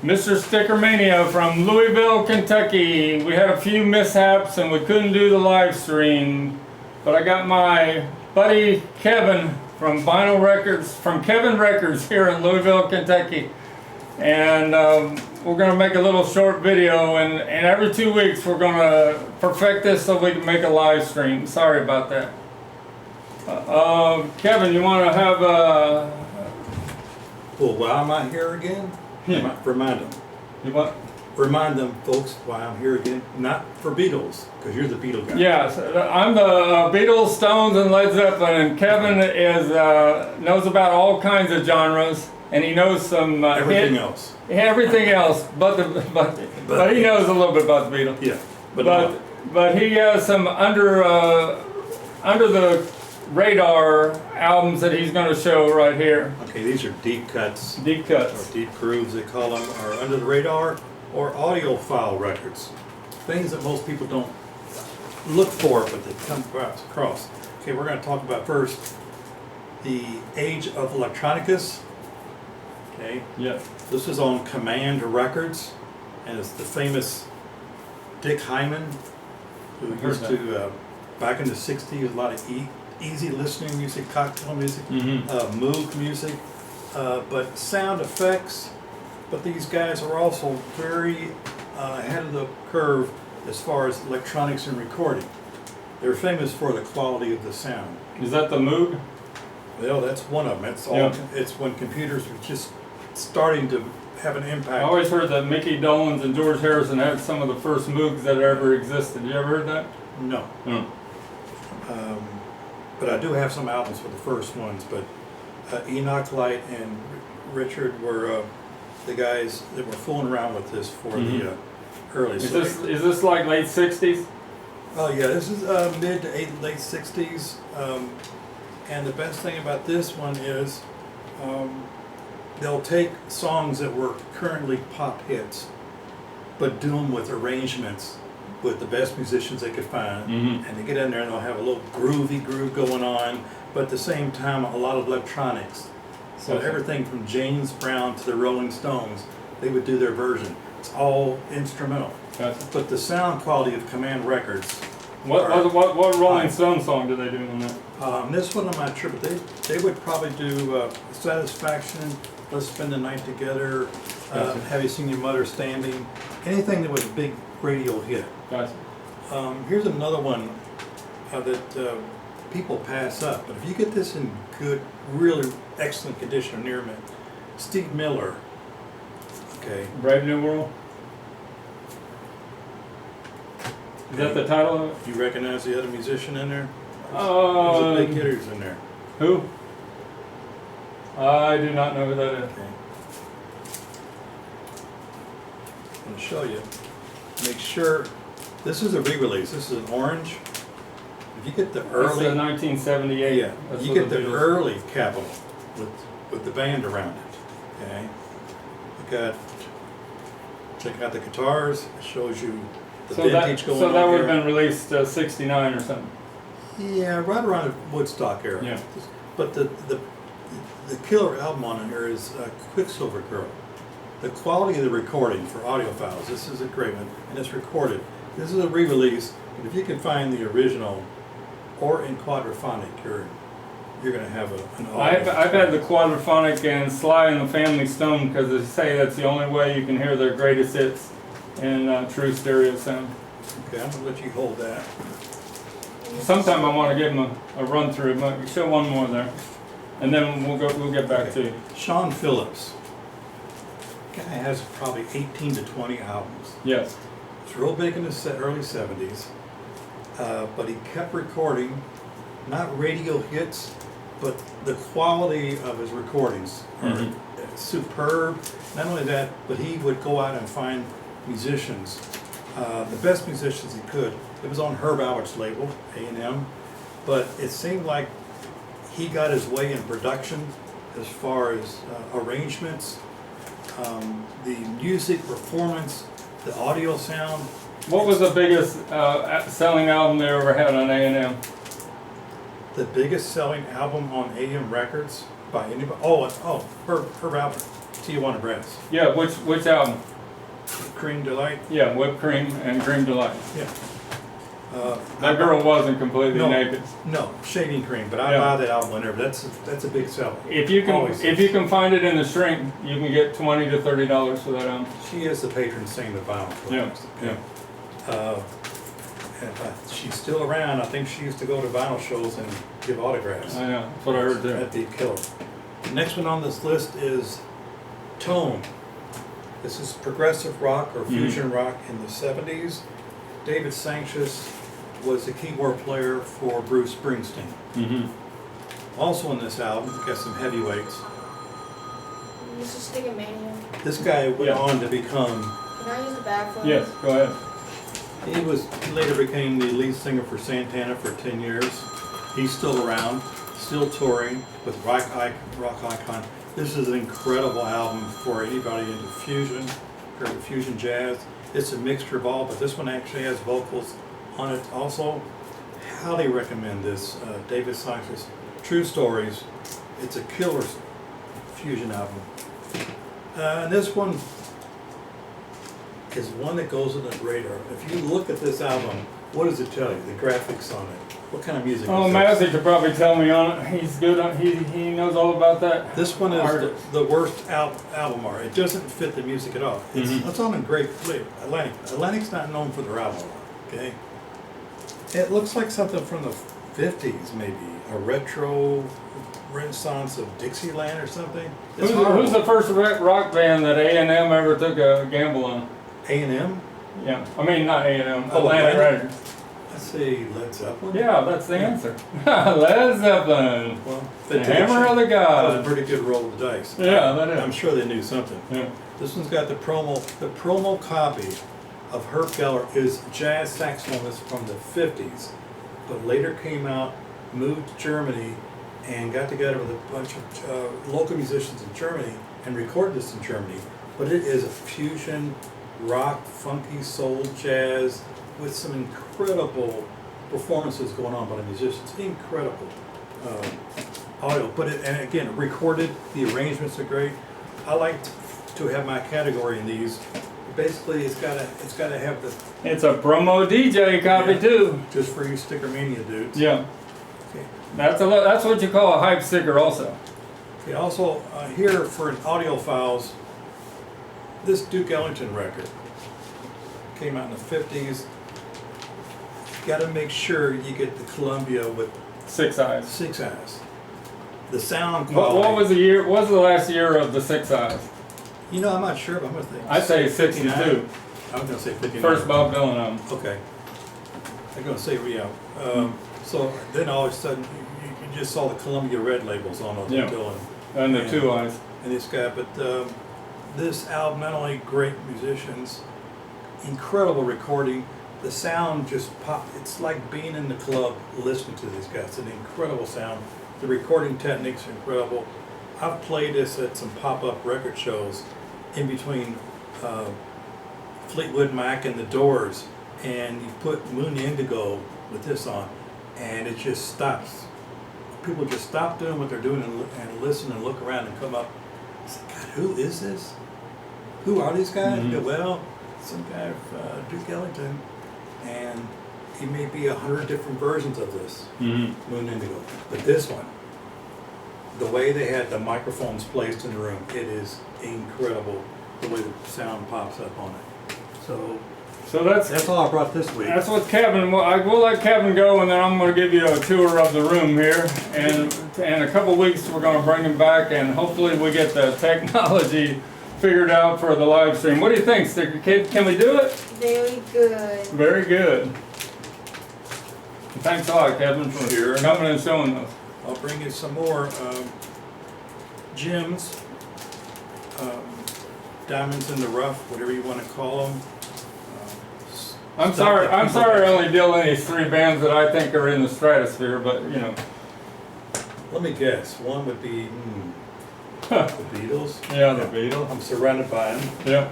Mr. Stickermania from Louisville, Kentucky. We had a few mishaps and we couldn't do the live stream, but I got my buddy Kevin from Vinyl Records, from Kevin Records here in Louisville, Kentucky. And we're going to make a little short video, and every 2 weeks we're going to perfect this so we can make a live stream. Sorry about that. Kevin, you want to have Well, why am I here again? Remind them. You what? Remind them, folks, why I'm here again. Not for Beatles, because you're the Beatle guy. Yes, I'm the Beatles, Stones, and Led Zeppelin, and Kevin is knows about all kinds of genres, and he knows some Everything else. Everything else, but he knows a little bit about the Beatles. Yeah, but he has some under the radar albums that he's going to show right here. Okay, these are deep cuts. Deep cuts. Or deep grooves, they call them, or under the radar, or audiophile records. Things that most people don't look for, but they come across. Okay, we're going to talk about first the age of electronicus. Okay. Yeah. This is on Command Records, and it's the famous Dick Hyman, who used to, back in the 60s, a lot of easy listening music, cocktail music, Moog music, but sound effects. But these guys are also very ahead of the curve as far as electronics and recording. They're famous for the quality of the sound. Is that the Moog? Well, that's one of them. It's all. Yeah. It's when computers were just starting to have an impact. I always heard that Mickey Dolenz and George Harrison had some of the first Moogs that ever existed. You ever heard that? No. But I do have some albums for the first ones. But Enoch Light and Richard were the guys that were fooling around with this for the early. Is this like late 60s? Oh yeah, this is mid to late 60s. And the best thing about this one is they'll take songs that were currently pop hits, but do them with arrangements with the best musicians they could find, and they get in there and they'll have a little groovy groove going on, but at the same time a lot of electronics. So everything from James Brown to the Rolling Stones, they would do their version. It's all instrumental. Gotcha. But the sound quality of Command Records. What Rolling Stone song do they do on that? This one I'm not sure, but they would probably do Satisfaction, Let's Spend the Night Together, Have You Seen Your Mother Standing, anything that was a big radio hit. Gotcha. Here's another one that people pass up, but if you get this in good, really excellent condition or near mint, Steve Miller. Okay. Brave New World? Is that the title of it? You recognize the other musician in there? There's a big hitters in there. Who? I do not know who that is. Okay. I'm going to show you. Make sure this is a re-release. This is an orange. If you get the early, That's 1978. yeah, That's you what get the Beatles- early Capitol with the band around it. Okay, you got. Check out the guitars. It shows you the vintage going on. So that would have here. been released 69 or something. Yeah, right around the Woodstock era. Yeah. But the killer album on here is Quicksilver Girl. The quality of the recording for audiophiles, this is a great one, and it's recorded. This is a re-release, but if you can find the original or in quadraphonic, you're going to have an audio. I've had the quadraphonic and Sly and the Family Stone because they say that's the only way you can hear their greatest hits in true stereo sound. Okay, I'm going to let you hold that. Sometime I want to give them a run through. Show one more there, and then we'll get back to you. Sean Phillips. Guy has probably 18 to 20 albums. Yes. It's real big in the early 70s, but he kept recording, not radio hits, but the quality of his recordings are superb. Not only that, but he would go out and find musicians, the best musicians he could. It was on Herb Albert's label, A&M, but it seemed like he got his way in production as far as arrangements, the music performance, the audio sound. What was the biggest selling album they ever had on A&M? The biggest selling album on AM Records by anybody? Herb Alpert. Tijuana Brass. Yeah, which album? Cream Delight. Yeah, Whipped Cream and Cream Delight. Yeah. That girl wasn't completely No. naked. No, Shaving Cream, but I Yeah. buy that album whenever. That's a big seller. If you can, Always if is. you can find it in the shrink, you can get $20 to $30 for that album. She is the patron saint of vinyl. Yeah, yeah. And she's still around. I think she used to go to vinyl shows and give autographs. I know. That's what I heard too. That'd be a killer. The next one on this list is Tone. This is progressive rock or fusion rock in the 70s. David Sancious was the keyboard player for Bruce Springsteen. Mm-hmm. Also in this album, got some heavyweights. This is Stickermania. This guy went Yeah. on to become, Can I use the bag for Yes, go ahead. he later became the lead singer for Santana for 10 years. He's still around, still touring with rock icon. This is an incredible album for anybody into fusion or fusion jazz. It's a mixture of all, but this one actually has vocals on it also. Highly recommend this. David Sancious, True Stories. It's a killer fusion album. And this one is one that goes on the radar. If you look at this album, what does it tell you? The graphics on it. What kind of music Oh, is Matthew this? could probably tell me on it. He's good on. He knows all about that. This one is Artist. the worst album art. It doesn't fit the music at all. It's on a great flip. Atlantic's not known for their album art, okay? It looks like something from the 50s, maybe. A retro renaissance of Dixieland or something. It's Who's the first rock band that A&M ever took a gamble on? A&M? Yeah, I mean not A&M. Oh, Atlantic Atlantic? Records. Let's see, Led Zeppelin? Yeah, that's the answer. Led Zeppelin. Well, The they took a Hammer of the That was a Gods. pretty good roll of the dice. Yeah, that is. I'm sure they knew something. Yeah. This one's got the promo copy of Herb Geller is jazz saxophonist from the 50s, but later came out, moved to Germany, and got together with a bunch of local musicians in Germany and recorded this in Germany. But it is a fusion, rock, funky, soul, jazz, with some incredible performances going on by the musicians. Incredible audio. But and again, recorded. The arrangements are great. I like to have my category in these. Basically, it's gotta have the It's a promo DJ copy Yeah. too. just for you Stickermania dudes. Yeah, Okay. that's what you call a hype sticker also. Okay. Also, here for an audiophiles, this Duke Ellington record came out in the 50s. Got to make sure you get the Columbia with 6 Eyes. 6 eyes. The sound What quality. was the year? What was the last year of the 6 Eyes? You know, I'm not sure, but I'm gonna think. I say 62. 59. I'm gonna say 59. First Bob Dylan album. Okay. I'm gonna say yeah. So then all of a sudden you just saw the Columbia Red labels on those Yeah. Dylan And the Yeah. 2 Eyes. and this guy, but this album not only great musicians, incredible recording. The sound just pop. It's like being in the club listening to these guys. It's an incredible sound. The recording techniques are incredible. I've played this at some pop-up record shows in between Fleetwood Mac and the Doors, and you put Moon Indigo with this on, and it just stops. People just stop doing what they're doing and listen and look around and come up. It's like, God, who is this? Who are these guys? Mhm. Yeah, well, some guy, Duke Ellington, and he may be 100 different versions of this Mm-hmm. Moon Indigo. But this one, the way they had the microphones placed in the room, it is incredible the way the sound pops up on it. So So that's all I brought this week. that's what Kevin. Well, I will let Kevin go, and then I'm going to give you a tour of the room here. And in a couple weeks, we're going to bring him back, and hopefully we get the technology figured out for the live stream. What do you think, Sticker Kid? Can we do it? Very good. Very good. Thanks a lot, Kevin, for Sure. coming and showing us. I'll bring you some more gems, diamonds in the rough, whatever you want to call them. I'm sorry. I only deal in these 3 bands that I think are in the stratosphere, but you know. Let me guess. One would be the Beatles. Yeah, the Beatles. I'm surrounded by them. Yeah.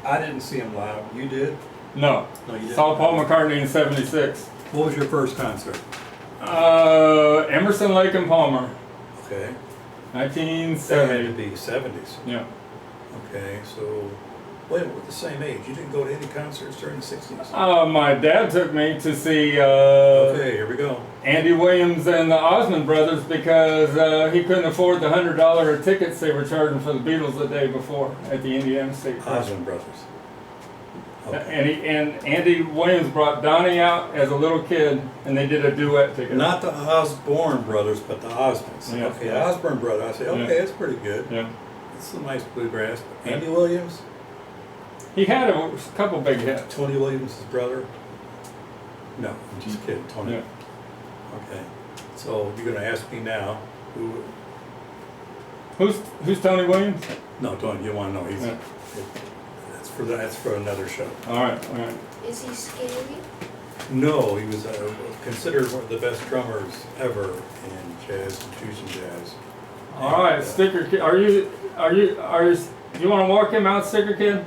I didn't see them live. You did? No. No, you didn't. Saw Paul McCartney in '76. What was your first concert? Emerson, Lake and Palmer, Okay. That had to 1970. be 70s. Yeah. Okay, so, wait, we're the same age. You didn't go to any concerts during the 60s? My dad took me to see Okay, here we go. Andy Williams and the Osmond Brothers because he couldn't afford the $100 tickets they were charging for the Beatles the day before at the Indiana State Fair. Osmond Brothers. Okay. And Andy Williams brought Donnie out as a little kid, and they did a duet together. Not the Osborne brothers, but the Osmonds. Yeah. Okay, Osborne brothers. I say, okay, Yeah. that's pretty good. Yeah. It's a nice bluegrass. Yeah. Andy Williams, He had a couple big hits. Tony Williams' brother. No, I'm just kidding, Tony. Yeah. Okay, so you're gonna ask me now who? Who's Tony Williams? No, Tony, you want to know? He's Yeah. that's for another show. All right. Is he scary? No, he was considered one of the best drummers ever in jazz and fusion jazz. All right, Sticker Kid. Are you? Do you want to walk him out, Sticker Kid?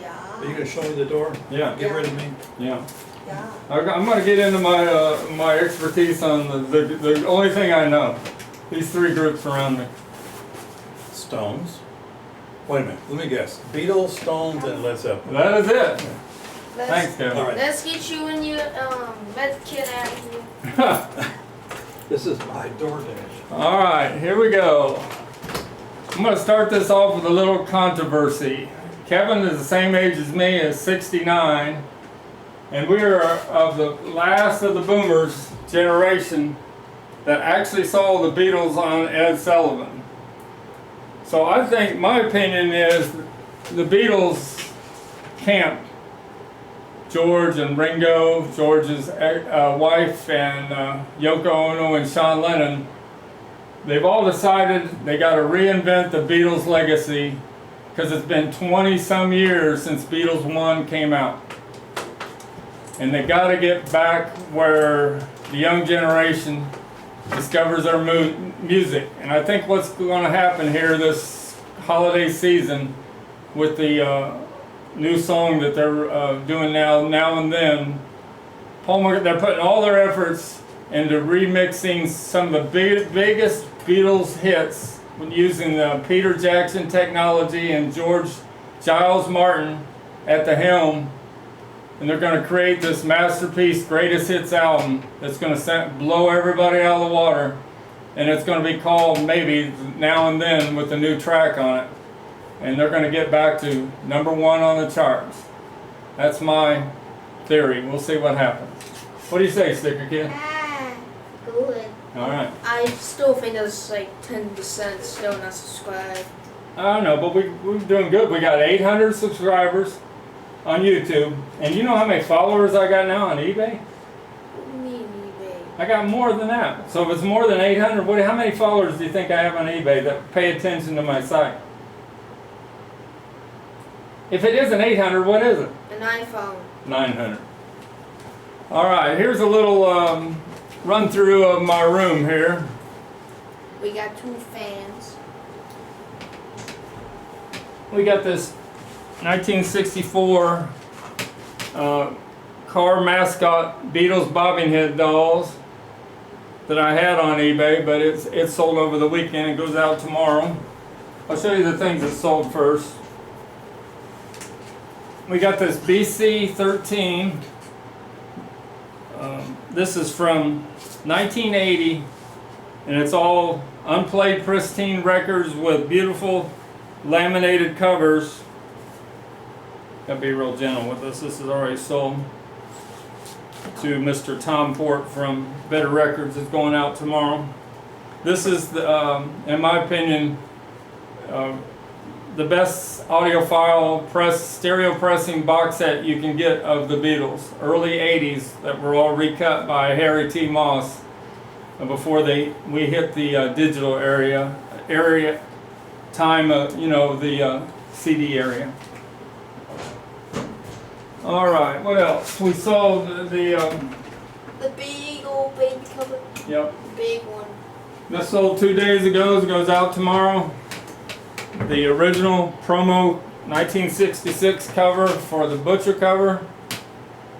Yeah. Are you gonna show me the door? Yeah. Get rid of me. Yeah. Yeah. I'm going to get into my expertise on the only thing I know. These three groups around me. Stones. Wait a minute. Let me guess. Beatles, Stones, and Led Zeppelin. That is it. Let's, Thanks, Kevin. All right. Let's get you and your med kit out of here. This is my DoorDash. All right, here we go. I'm going to start this off with a little controversy. Kevin is the same age as me, is 69, and we are of the last of the boomers generation that actually saw the Beatles on Ed Sullivan. So I think my opinion is the Beatles camped George and Ringo, George's wife, and Yoko Ono and Sean Lennon. They've all decided they got to reinvent the Beatles legacy because it's been 20 some years since Beatles 1 came out. And they got to get back where the young generation discovers their music. And I think what's going to happen here this holiday season with the new song that they're doing now and then, they're putting all their efforts into remixing some of the biggest Beatles hits using the Peter Jackson technology and Giles Martin at the helm. And they're going to create this masterpiece, greatest hits album that's going to blow everybody out of the water. And it's going to be called maybe Now and Then with a new track on it. And they're going to get back to #1 on the charts. That's my theory. We'll see what happens. What do you say, Sticker Kid? Good. All right. I still think there's like 10% still not subscribed. I don't know, but we're doing good. We got 800 subscribers on YouTube. And you know how many followers I got now on eBay? What do you mean eBay? I got more than that. So if it's more than 800, how many followers do you think I have on eBay that pay attention to my site? If it isn't 800, what is it? An iPhone. 900. All right, here's a little run through of my room here. We got 2 fans. We got this 1964 car mascot Beatles bobbing head dolls that I had on eBay, but it's sold over the weekend. It goes out tomorrow. I'll show you the things that sold first. We got this BC-13. This is from 1980, and it's all unplayed pristine records with beautiful laminated covers. Gotta be real gentle with this. This is already sold to Mr. Tom Port from Better Records. It's going out tomorrow. This is, in my opinion, the best audiophile stereo pressing box set you can get of the Beatles, early 80s, that were all recut by Harry T. Moss before we hit the digital area time, the CD area. All right, what else? We saw the big old baby cover. yep. The big one. This sold 2 days ago. It goes out tomorrow. The original promo 1966 cover for the Butcher cover.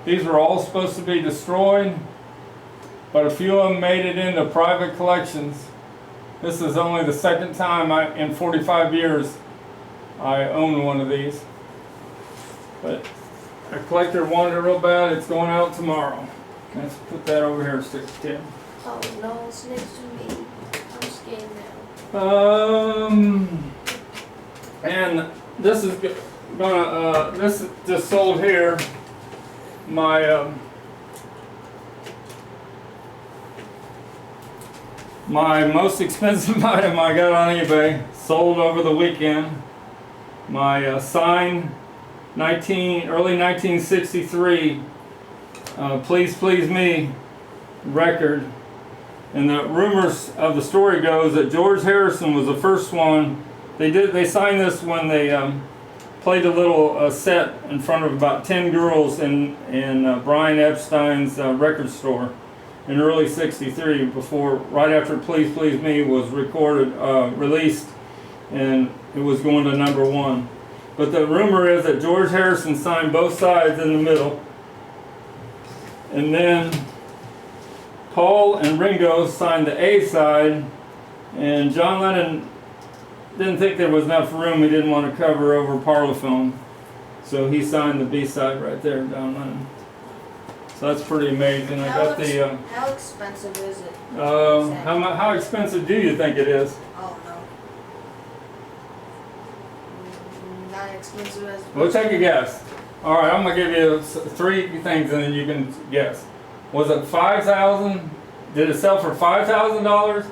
These were all supposed to be destroyed, but a few of them made it into private collections. This is only the second time in 45 years I own one of these. But a collector wanted it real bad. It's going out tomorrow. Let's put that over here, Sticker Tim. Oh no, it's next to me. I'm scared now. And this is gonna, this is just sold here. My, my most expensive item I got on eBay, sold over the weekend. My signed early 1963 Please Please Me record. And the rumors of the story goes that George Harrison was the first one. They signed this when they played a little set in front of about 10 girls in Brian Epstein's record store in early '63, right after Please Please Me was released, and it was going to #1. But the rumor is that George Harrison signed both sides in the middle, and then Paul and Ringo signed the A side, and John Lennon didn't think there was enough room. He didn't want to cover over Parlophone, so he signed the B side right there, John Lennon. So that's pretty amazing. I got the. How expensive is it? How expensive do you think it is? Oh no. Not expensive as. We'll take a guess. All right, I'm gonna give you 3 things, and then you can guess. Was it 5,000? Did it sell for $5,000,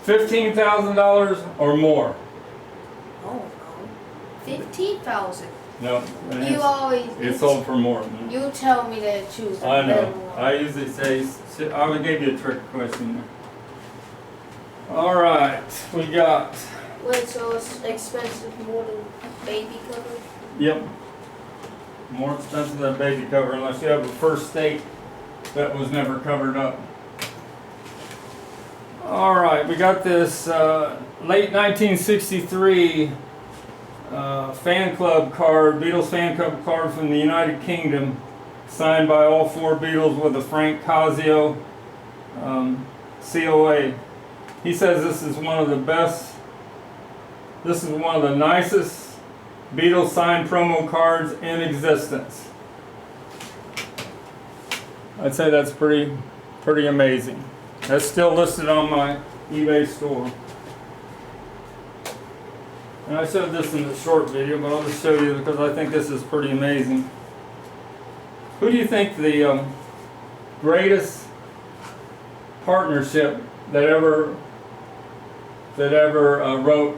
$15,000, or more? Oh no. 15,000. No. You always. It sold for more. You tell me to choose. I know. I usually say I would give you a trick question there. All right, we got. Wait, so it's expensive more than baby cover? Yep. More expensive than baby cover unless you have a first state that was never covered up. All right, we got this late 1963 fan club card, Beatles fan club card from the United Kingdom, signed by all 4 Beatles with a Frank Casio COA. He says this is one of the best, this is one of the nicest Beatles signed promo cards in existence. I'd say that's pretty amazing. That's still listed on my eBay store. And I showed this in the short video, but I'll just show you because I think this is pretty amazing. Who do you think the greatest partnership that ever wrote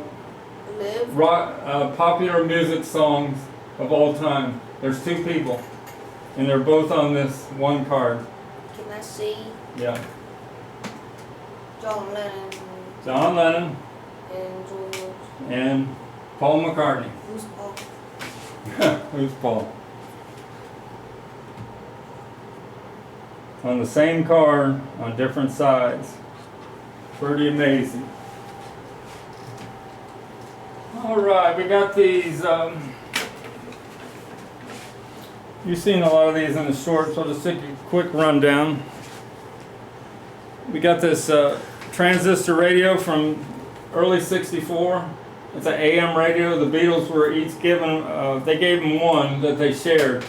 popular music songs of all time? There's 2 people, and they're both on this one card. Can I see? Yeah. John Lennon. John Lennon And George. and Paul McCartney. Who's Paul? Who's Paul? On the same card, on different sides. Pretty amazing. All right, we got these. You've seen a lot of these in the shorts, so I'll just take a quick rundown. We got this transistor radio from early '64. It's an AM radio. The Beatles were each given, they gave them one that they shared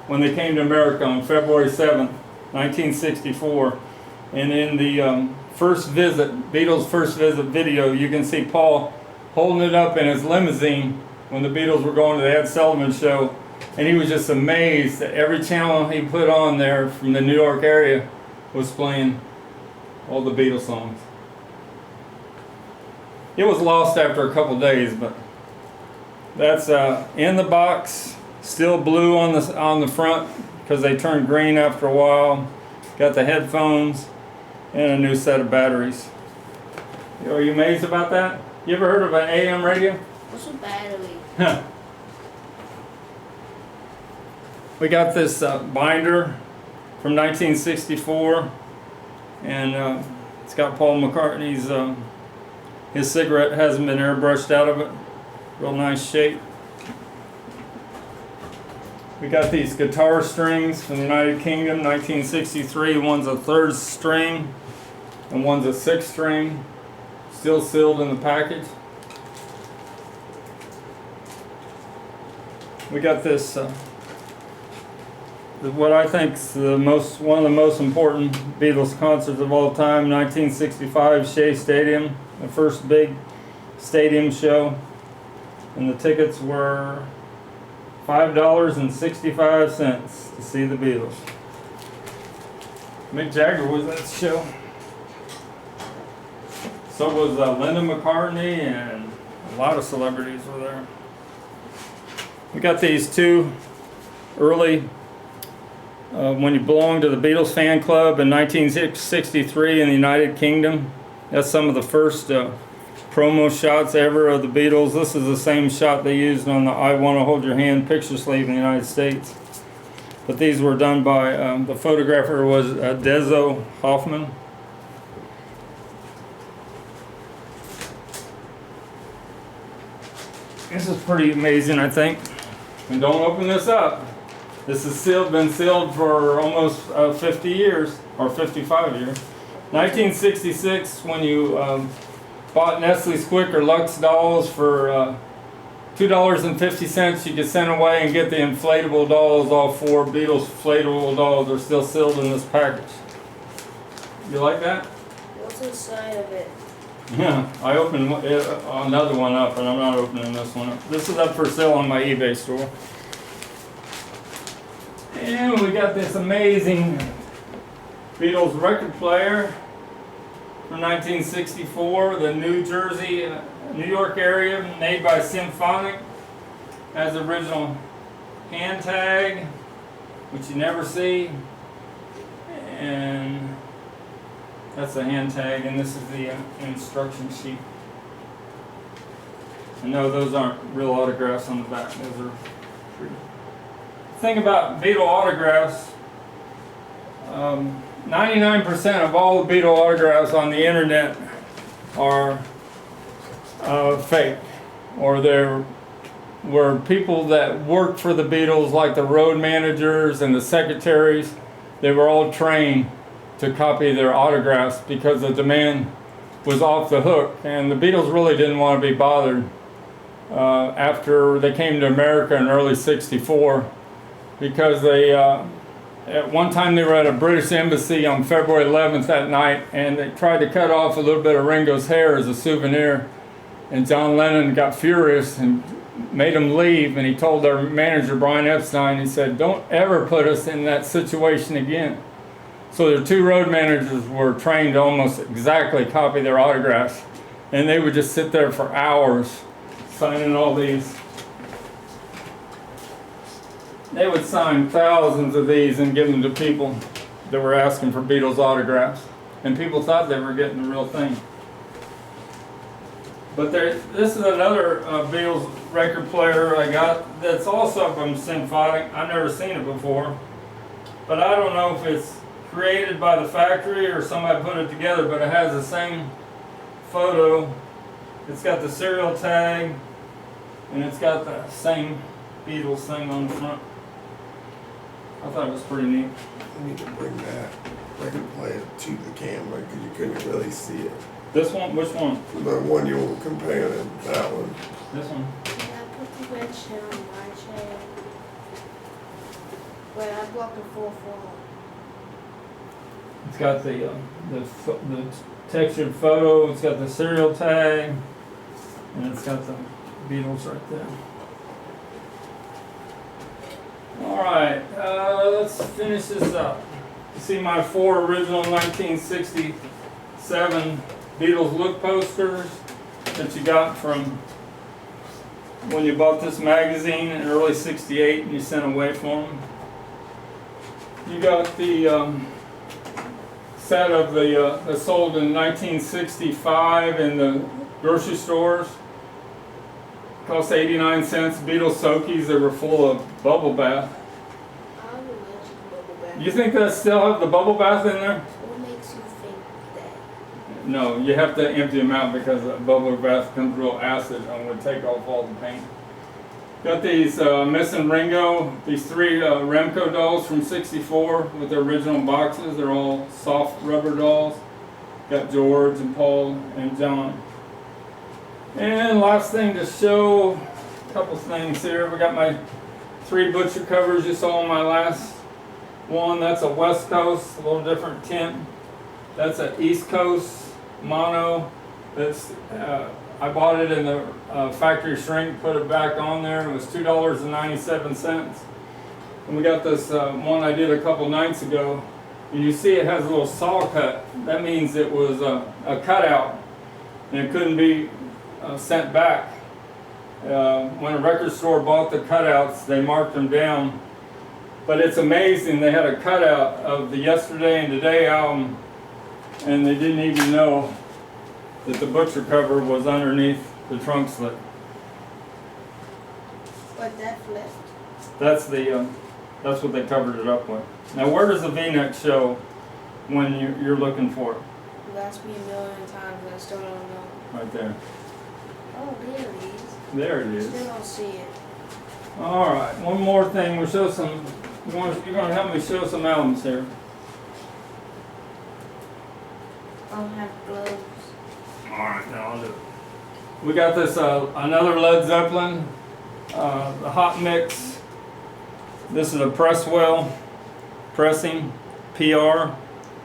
when they came to America on February 7th, 1964. And in the Beatles' first visit video, you can see Paul holding it up in his limousine when the Beatles were going to the Ed Sullivan Show. And he was just amazed that every channel he put on there from the New York area was playing all the Beatles songs. It was lost after a couple days, but that's in the box, still blue on the front because they turned green after a while. Got the headphones and a new set of batteries. Are you amazed about that? You ever heard of an AM radio? What's a battery? We got this binder from 1964, and it's got Paul McCartney's. His cigarette hasn't been airbrushed out of it. Real nice shape. We got these guitar strings from the United Kingdom, 1963. One's a 3rd string, and one's a 6th string. Still sealed in the package. we got this, what I think is one of the most important Beatles concerts of all time, 1965 Shea Stadium, the first big stadium show. And the tickets were $5.65 to see the Beatles. Mick Jagger was at the show. So was Linda McCartney, and a lot of celebrities were there. We got these two early, when you belonged to the Beatles fan club in 1963 in the United Kingdom. That's some of the first promo shots ever of the Beatles. This is the same shot they used on the I Want to Hold Your Hand picture sleeve in the United States. But these were done by, the photographer was Dezo Hoffman. This is pretty amazing, I think. And don't open this up. This is been sealed for almost 50 years, or 55 years. 1966, when you bought Nestle's Quick or Lux dolls for $2.50, you could send away and get the inflatable dolls. All 4 Beatles inflatable dolls are still sealed in this package. You like that? What's inside of it? Yeah, I opened another one up, and I'm not opening this one up. This is up for sale on my eBay store. And we got this amazing Beatles record player from 1964, the New York area, made by Symphonic. Has the original hand tag, which you never see. And that's the hand tag, and this is the instruction sheet. And no, those aren't real autographs on the back. Those are free. The thing about Beatle autographs, 99% of all the Beatle autographs on the internet are fake, or were people that worked for the Beatles, like the road managers and the secretaries. They were all trained to copy their autographs because the demand was off the hook, and the Beatles really didn't want to be bothered after they came to America in early '64, because they at one time they were at a British embassy on February 11th that night, and they tried to cut off a little bit of Ringo's hair as a souvenir, and John Lennon got furious and made them leave, and he told their manager Brian Epstein, he said, "Don't ever put us in that situation again." So their 2 road managers were trained to almost exactly copy their autographs, and they would just sit there for hours signing all these. They would sign thousands of these and give them to people that were asking for Beatles autographs, and people thought they were getting the real thing. But this is another Beatles record player I got that's also from Symphonic. I've never seen it before, but I don't know if it's created by the factory or somebody put it together, but it has the same photo. It's got the serial tag, and it's got the same Beatles thing on the front. I thought it was pretty neat. I need to bring that record player to the camera because you couldn't really see it. This one? Which one? The one you were comparing, that one. This one. Yeah, I put the red chair on my chair. Wait, I blocked the 4-4. It's got the textured photo. It's got the serial tag, and it's got the Beatles right there. All right, let's finish this up. You see my 4 original 1967 Beatles look posters that you got from when you bought this magazine in early '68 and you sent away for them. You got the set of the that sold in 1965 in the grocery stores. Cost 89 cents. Beatles Soakies, they were full of bubble bath. I would mention bubble bath. You think that still have the bubble bath in there? What makes you think that? No, you have to empty them out because the bubble bath comes real acid and would take off all the paint. Got these missing Ringo, these 3 Remco dolls from '64 with their original boxes. They're all soft rubber dolls. Got George and Paul and John. And last thing to show, a couple things here. We got my three butcher covers you saw on my last one. That's a West Coast, a little different tint. That's an East Coast mono. That's I bought it in the factory shrink, put it back on there. It was $2.97. And we got this one I did a couple nights ago. And you see it has a little saw cut. That means it was a cutout and it couldn't be sent back. When a record store bought the cutouts, they marked them down. But it's amazing, they had a cutout of the Yesterday and Today album, and they didn't even know that the butcher cover was underneath the trunk slit. But that flipped. That's what they covered it up with. Now, where does the V-neck show when you're looking for it? You asked me a million times and I still don't know. Right there. Oh, there it is. There it is. Still don't see it. All right, one more thing. We'll show some. You're going to help me show some albums here. I don't have gloves. All right, now I'll do it. We got this another Led Zeppelin, the Hot Mix. This is a Presswell pressing PR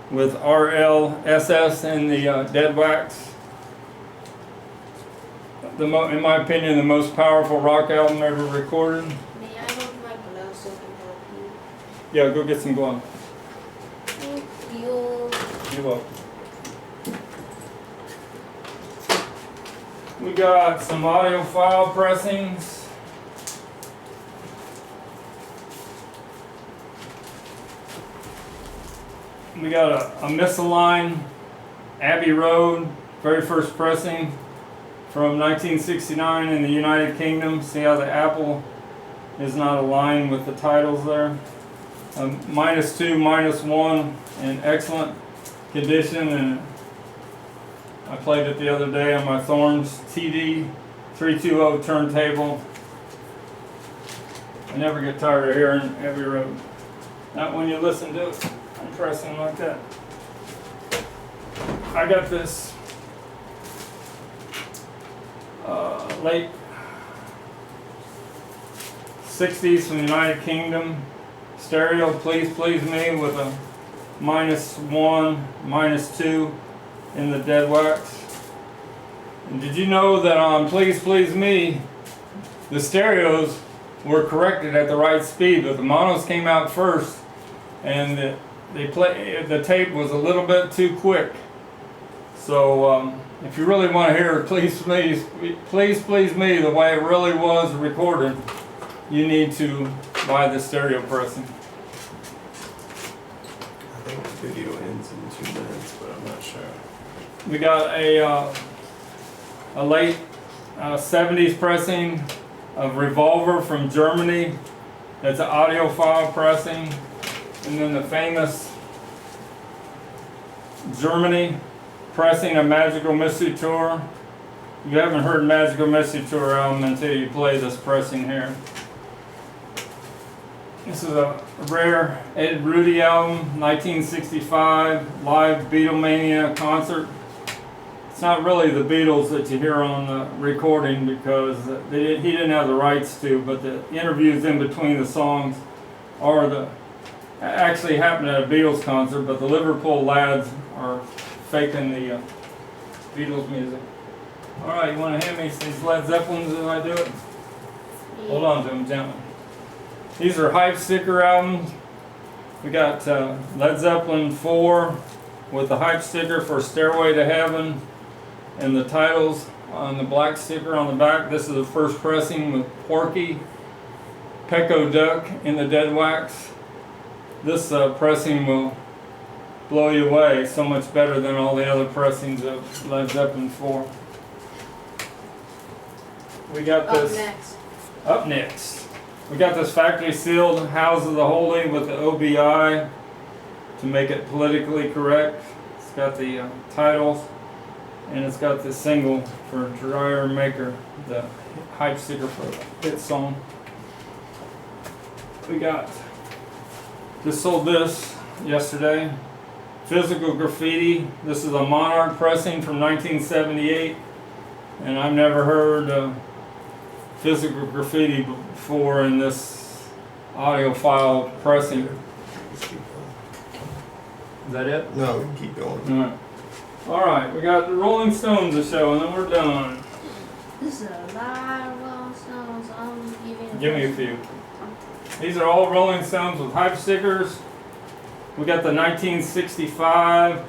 with RLSS in the dead wax. In my opinion, the most powerful rock album ever recorded. May I hold my gloves so I can help you? Yeah, go get some gloves. Thank you. You're welcome. We got some audiophile pressings. We got a misaligned Abbey Road, very first pressing from 1969 in the United Kingdom. See how the apple is not aligned with the titles there. -2, -1 in excellent condition, and I played it the other day on my Thorns TD 320 turntable. I never get tired of hearing Abbey Road. Not when you listen to it. I'm pressing like that. I got this late 60s from the United Kingdom stereo, Please Please Me, with a -1, -2 in the dead wax. And did you know that on Please Please Me, the stereos were corrected at the right speed, but the monos came out first, and the tape was a little bit too quick. So if you really want to hear Please Please Me the way it really was recorded, you need to buy the stereo pressing. I think the video ends in 2 minutes, but I'm not sure. We got a late 70s pressing of Revolver from Germany. It's an audiophile pressing. And then the famous Germany pressing of Magical Mystery Tour. You haven't heard Magical Mystery Tour album until you play this pressing here. This is a rare Ed Rudy album, 1965, live Beatlemania concert. It's not really the Beatles that you hear on the recording because he didn't have the rights to, but the interviews in between the songs are actually happened at a Beatles concert, but the Liverpool lads are faking the Beatles music. All right, you want to hand me these Led Zeppelins as I do it? Hold on to them gently. These are Hype Sticker albums. We got Led Zeppelin 4 with the Hype Sticker for Stairway to Heaven and the titles on the black sticker on the back. This is the first pressing with Porky, Pecco Duck in the dead wax. This pressing will blow you away, so much better than all the other pressings of Led Zeppelin 4. We got this. Up next. We got this factory sealed House of the Holy with the OBI to make it politically correct. It's got the titles, and it's got the single for Dryer Maker, the Hype Sticker for the hit song. We got, just sold this yesterday, Physical Graffiti. This is a Monarch pressing from 1978, and I've never heard Physical Graffiti before in this audiophile pressing. Just keep going. Is that it? No, we can keep going. Alright. Alright, we got the Rolling Stones to show and then we're done. This is a lot of Rolling Stones. I'm giving. Give me a few. These are all Rolling Stones with hype stickers. We got the 1965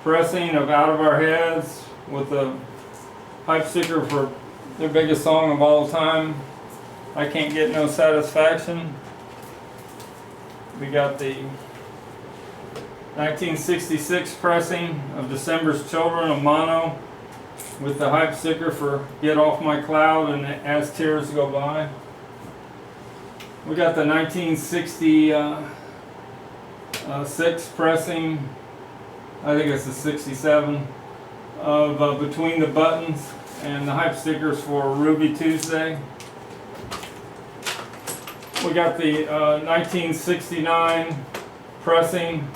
pressing of Out of Our Heads with the hype sticker for their biggest song of all time, I Can't Get No Satisfaction. We got the 1966 pressing of December's Children of Mono with the hype sticker for Get Off My Cloud and As Tears Go By. We got the 1966 pressing, I think it's the 67, of Between the Buttons and the hype stickers for Ruby Tuesday. We got the 1969 pressing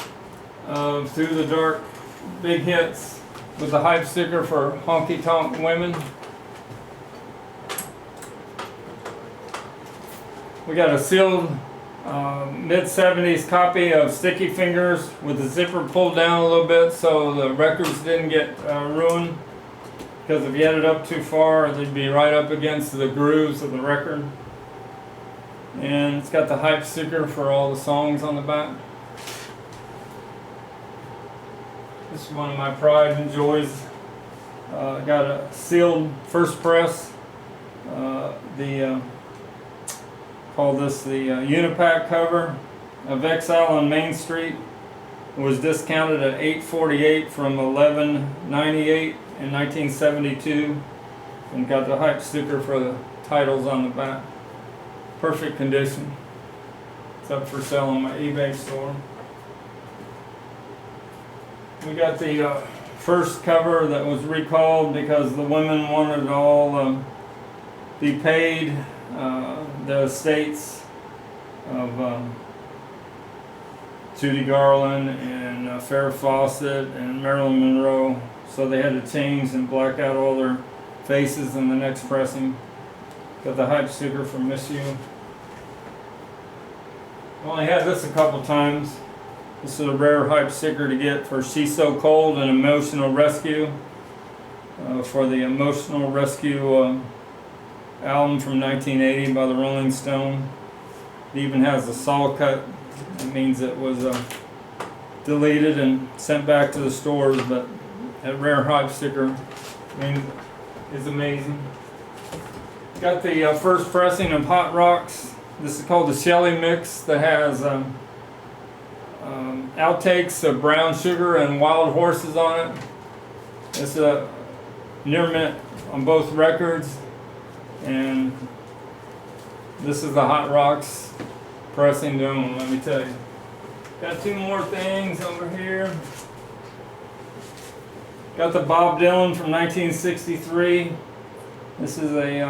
of Through the Dark Big Hits with the hype sticker for Honky Tonk Women. We got a sealed mid-70s copy of Sticky Fingers with the zipper pulled down a little bit so the records didn't get ruined, because if you had it up too far they'd be right up against the grooves of the record. And it's got the hype sticker for all the songs on the back. This is one of my pride and joys. Got a sealed first press. Call this the Unipack cover of Exile on Main Street. It was discounted at $8.48 from $11.98 in 1972, and got the hype sticker for the titles on the back. Perfect condition. It's up for sale on my eBay store. We got the first cover that was recalled because the women wanted to all be paid the estates of Judy Garland and Farrah Fawcett and Marilyn Monroe, so they had to change and black out all their faces in the next pressing. Got the hype sticker for Miss You. I only had this a couple times. This is a rare hype sticker to get for She's So Cold and Emotional Rescue. For the Emotional Rescue album from 1980 by the Rolling Stone. It even has a saw cut. It means it was deleted and sent back to the stores, but that rare hype sticker is amazing. Got the first pressing of Hot Rocks. This is called the Shelley Mix, that has outtakes of Brown Sugar and Wild Horses on it. It's a near mint on both records, and this is the Hot Rocks pressing doom, let me tell you. Got two more things over here. Got the Bob Dylan from 1963. This is a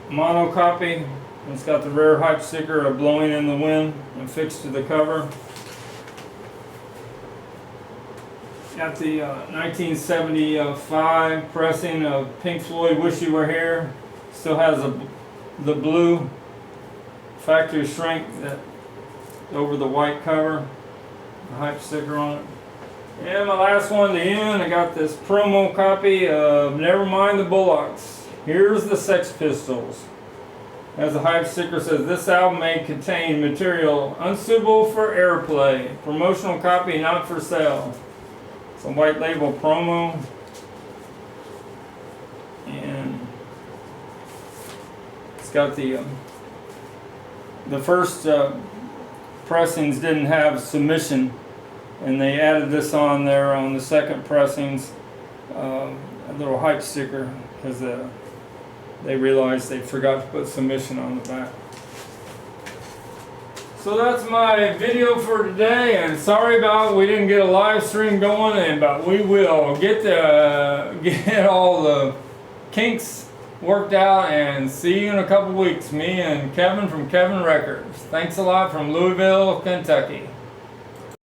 mono copy. It's got the rare hype sticker of Blowing in the Wind affixed to the cover. Got the 1975 pressing of Pink Floyd Wish You Were Here. Still has the blue factory shrink that over the white cover. The hype sticker on it. And my last one, the end, I got this promo copy of Nevermind the Bullocks. Here's the Sex Pistols. As the hype sticker says, this album may contain material unsuitable for airplay. Promotional copy not for sale. It's a white label promo. And it's got the first pressings didn't have submission, and they added this on there on the second pressings, a little hype sticker, because they realized they forgot to put submission on the back. So that's my video for today, and sorry about we didn't get a live stream going, but we will get all the kinks worked out, and see you in a couple weeks. Me and Kevin from Kevin Records. Thanks a lot from Louisville, Kentucky.